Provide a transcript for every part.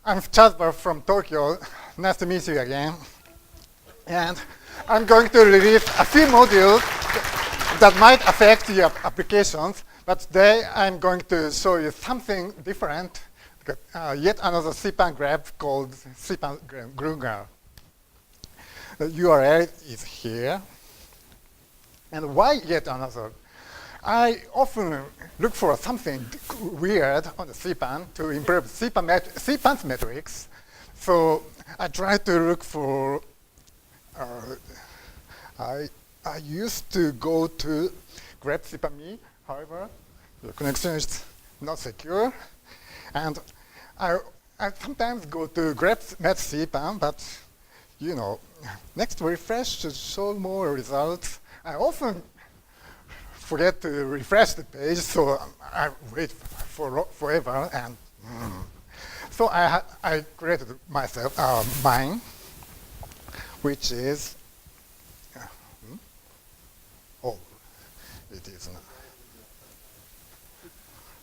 I'm Chasbar from Tokyo. Nice to meet you again. And I'm going to release a few modules that might affect your applications, but today I'm going to show you something different, yet another CPAN grep called CPAN Grunger. The URL is here. And why yet another? I often look for something weird on the CPAN to improve CPAN's metrics. So I try to look for, I used to go to grep.metacpan, however, the connection is not secure. And I sometimes go to grep.metacpan, but you know, next refresh should show more results. I often forget to refresh the page, so I wait for forever. And so I created myself mine, which is oh, it is not.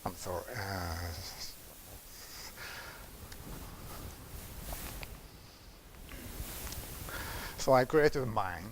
I'm sorry. So I created mine.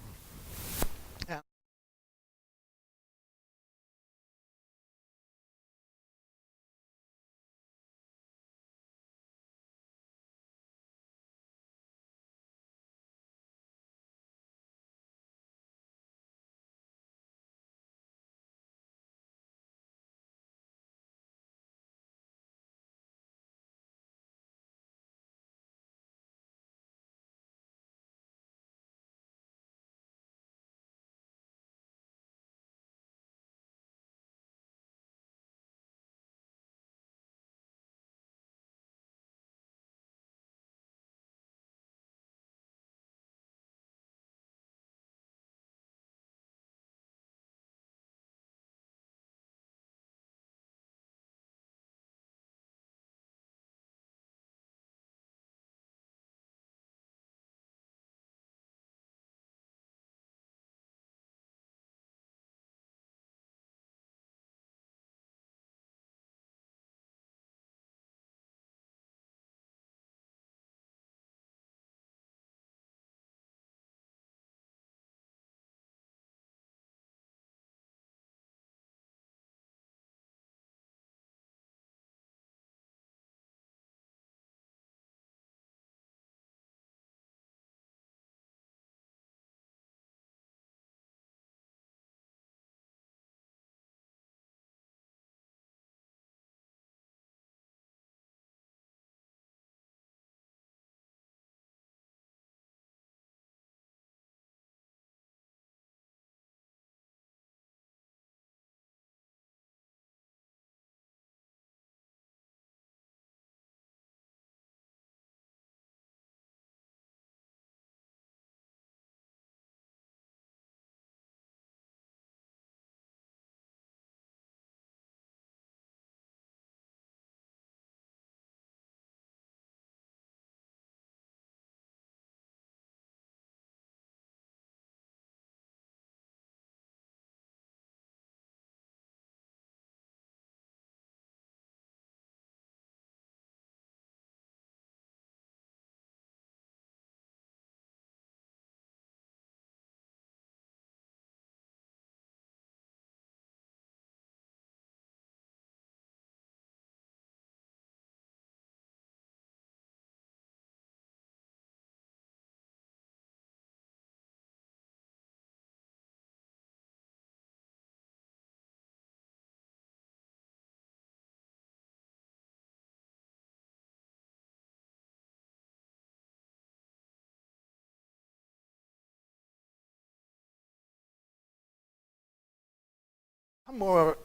More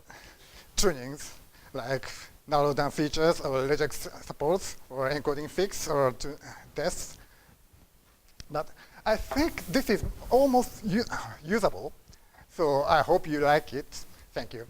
tunings, like narrow down features or regex supports or encoding fix or tests. But I think this is almost usable. So I hope you like it. Thank you.